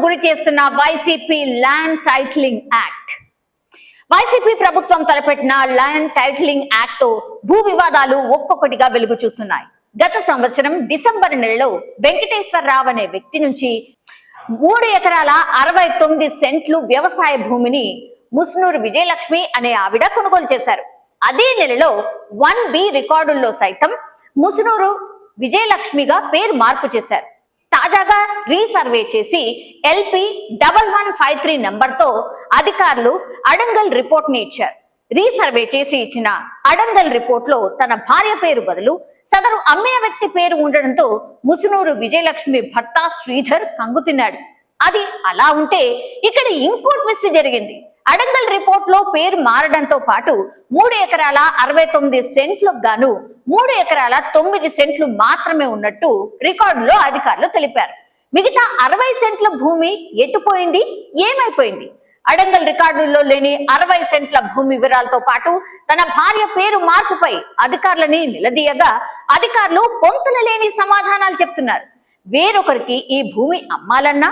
గురి చేస్తున్న YCP land titling act. YCP ప్రభుత్వం తలపెట్టిన ల్యాండ్ టైటిలింగ్ యాక్ట్ తో భూ వివాదాలు ఒక్కొక్కటిగా వెలుగు చూస్తున్నాయి. గత సంవత్సరం డిసెంబర్ నెలలో వెంకటేశ్వరరావు అనే వ్యక్తి నుంచి 3 ఎకరాల 69 సెంట్లు వ్యవసాయ భూమిని ముసునూరు విజయలక్ష్మి అనే ఆవిడ కొనుగోలు చేశారు. అదే నెలలో 1B రికార్డుల్లో సైతం ముసునూరు విజయలక్ష్మిగా పేరు మార్పు చేశారు. తాజాగా రీసర్వే చేసి LP 1153 నంబర్తో అధికారులు అడంగల్ రిపోర్ట్ ని ఇచ్చారు. రీసర్వే చేసి ఇచ్చిన అడంగల్ రిపోర్ట్ లో తన భార్య పేరు బదులు సదరు అమ్మిన వ్యక్తి పేరు ఉండడంతో ముసునూరు విజయలక్ష్మి భర్త శ్రీధర్ కంగుతిన్నాడు. అది అలా ఉంటే ఇక్కడ ఇంకో ట్విస్ట్ జరిగింది. అడంగల్ రిపోర్ట్ లో పేరు మారడంతో పాటు 3 ఎకరాల 69 సెంట్లకు గాను 3 ఎకరాల 9 సెంట్లు మాత్రమే ఉన్నట్టు రికార్డులో అధికారులు తెలిపారు. మిగతా 60 సెంట్ల భూమి ఎటుపోయింది, ఏమైపోయింది? అడంగల్ రికార్డుల్లో లేని 60 సెంట్ల భూమి వివరాలతో పాటు తన భార్య పేరు మార్పుపై అధికారులని నిలదీయగా అధికారులు పొంతన లేని సమాధానాలు చెప్తున్నారు. వేరొకరికి ఈ భూమి అమ్మాలన్నా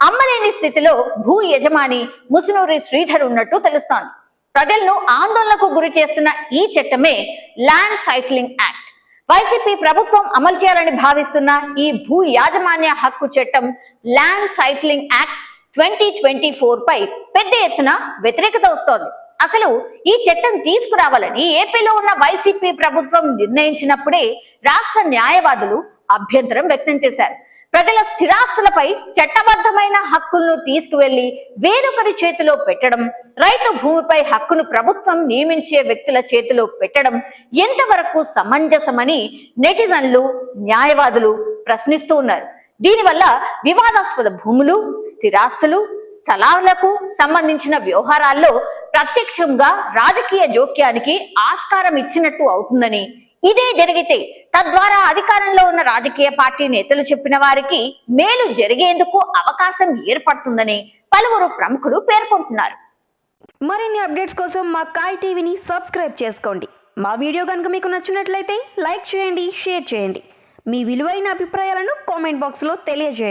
అమ్మలేని స్థితిలో భూ యజమాని ముసునూరి శ్రీధర్ ఉన్నట్టు తెలుస్తోంది. ప్రజలను ఆందోళనకు గురి చేస్తున్న ఈ చట్టమే ల్యాండ్ టైటిలింగ్ యాక్ట్. వైసీపీ ప్రభుత్వం అమలు చేయాలని భావిస్తున్న ఈ భూ యాజమాన్య హక్కు చట్టం ల్యాండ్ టైటిలింగ్ యాక్ట్ 2024 పై పెద్ద ఎత్తున వ్యతిరేకత వస్తోంది. అసలు ఈ చట్టం తీసుకురావాలని ఏపీలో ఉన్న వైసీపీ ప్రభుత్వం నిర్ణయించినప్పుడే రాష్ట్ర న్యాయవాదులు అభ్యంతరం వ్యక్తం చేశారు. ప్రజల స్థిరాస్తులపై చట్టబద్ధమైన హక్కులను తీసుకువెళ్లి వేరొకరి చేతిలో పెట్టడం, రైతు భూమిపై హక్కును ప్రభుత్వం నియమించే వ్యక్తుల చేతిలో పెట్టడం ఎంతవరకు సమంజసమని నెటిజన్లు, న్యాయవాదులు ప్రశ్నిస్తూ ఉన్నారు. దీనివల్ల వివాదాస్పద భూములు, స్థిరాస్తులు, స్థలాలకు సంబంధించిన వ్యవహారాల్లో ప్రత్యక్షంగా రాజకీయ జోక్యానికి ఆస్కారం ఇచ్చినట్టు అవుతుందని, ఇదే జరిగితే తద్వారా అధికారంలో ఉన్న రాజకీయ పార్టీ నేతలు చెప్పిన వారికి మేలు జరిగేందుకు అవకాశం ఏర్పడుతుందని పలువురు ప్రముఖులు పేర్కొంటున్నారు. మరిన్ని అప్డేట్స్ కోసం మా కాయ్ టీవీని సబ్స్క్రైబ్ చేసుకోండి. మా వీడియో కనుక మీకు నచ్చినట్లయితే లైక్ చేయండి, షేర్ చేయండి. మీ విలువైన అభిప్రాయాలను కామెంట్ బాక్స్లో తెలియజేయండి.